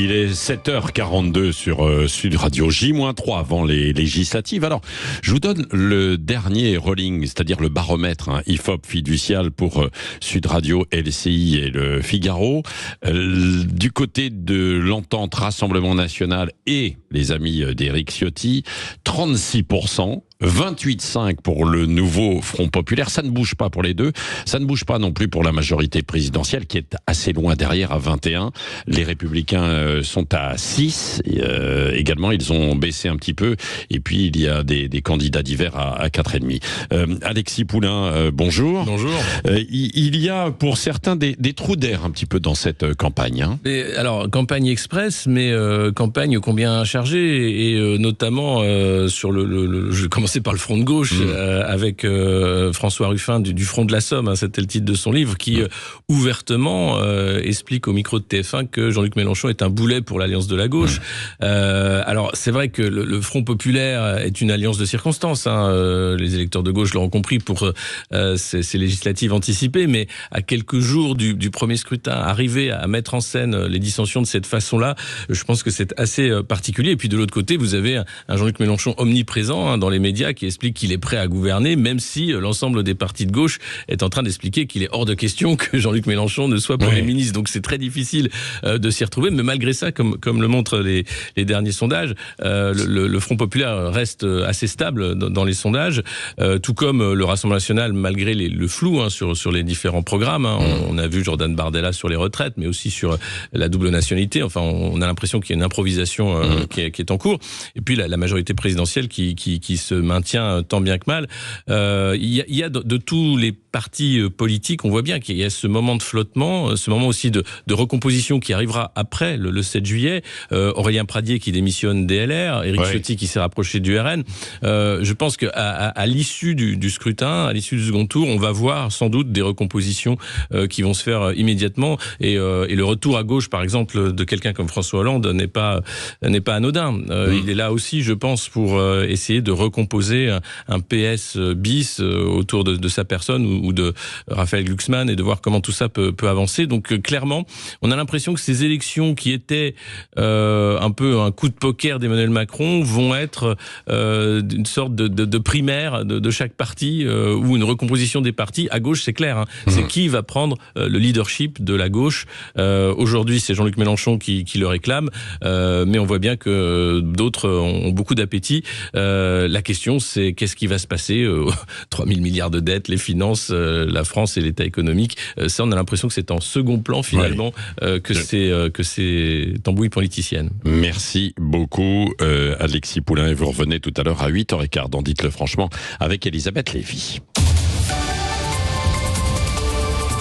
Il est 7h42 sur Sud Radio, J-3 avant les législatives. Alors, je vous donne le dernier rolling, c'est-à-dire le baromètre IFOP fiducial pour Sud Radio, LCI et le Figaro. Du côté de l'entente Rassemblement National et les amis d'Éric Ciotti, 36%. 28,5 pour le nouveau Front Populaire. Ça ne bouge pas pour les deux. Ça ne bouge pas non plus pour la majorité présidentielle qui est assez loin derrière à 21. Les Républicains sont à 6. Également, ils ont baissé un petit peu. Et puis, il y a des candidats divers à 4,5. Alexis Poulain, bonjour. Bonjour. Il y a pour certains des trous d'air un petit peu dans cette campagne. Alors, campagne express, mais campagne combien chargée et notamment sur je vais commencer par le front de gauche avec François Ruffin du Front de la Somme, c'était le titre de son livre, qui ouvertement explique au micro de TF1 que Jean-Luc Mélenchon est un boulet pour l'alliance de la gauche. Alors c'est vrai que le Front Populaire est une alliance de circonstances, les électeurs de gauche l'auront compris pour ces législatives anticipées, mais à quelques jours du premier scrutin, arriver à mettre en scène les dissensions de cette façon-là, je pense que c'est assez particulier. Et puis de l'autre côté, vous avez un Jean-Luc Mélenchon omniprésent dans les médias qui explique qu'il est prêt à gouverner, même si l'ensemble des partis de gauche est en train d'expliquer qu'il est hors de question que Jean-Luc Mélenchon ne soit Premier ministre. Donc c'est très difficile de s'y retrouver, mais malgré ça, comme le montrent les derniers sondages, le Front Populaire reste assez stable dans les sondages, tout comme le Rassemblement National, malgré le flou sur les différents programmes. On a vu Jordan Bardella sur les retraites, mais aussi sur la double nationalité. Enfin, on a l'impression qu'il y a une improvisation qui est en cours. Et puis la majorité présidentielle qui se maintient tant bien que mal. Il y a de tous les partis politiques, on voit bien qu'il y a ce moment de flottement, ce moment aussi de recomposition qui arrivera après le 7 juillet. Aurélien Pradier qui démissionne des LR, Éric Ciotti qui s'est rapproché du RN. Je pense qu'à l'issue du scrutin, à l'issue du second tour, on va voir sans doute des recompositions qui vont se faire immédiatement. Et le retour à gauche, par exemple, de quelqu'un comme François Hollande n'est pas anodin. Il est là aussi, je pense, pour essayer de recomposer un PS bis autour de sa personne ou de Raphaël Glucksmann et de voir comment tout ça peut avancer. Donc clairement, on a l'impression que ces élections qui étaient un peu un coup de poker d'Emmanuel Macron vont être une sorte de primaire de chaque parti ou une recomposition des partis. À gauche, c'est clair. C'est qui va prendre le leadership de la gauche. Aujourd'hui, c'est Jean-Luc Mélenchon qui le réclame, mais on voit bien que d'autres ont beaucoup d'appétit. La question, c'est qu'est-ce qui va se passer 3 000 milliards de dettes, les finances, la France et l'état économique. Ça, on a l'impression que c'est en second plan, finalement, que c'est tambouille politicienne. Merci beaucoup, Alexis Poulain. Et vous revenez tout à l'heure à 8h15 dans Dites-le franchement avec Elisabeth Lévy.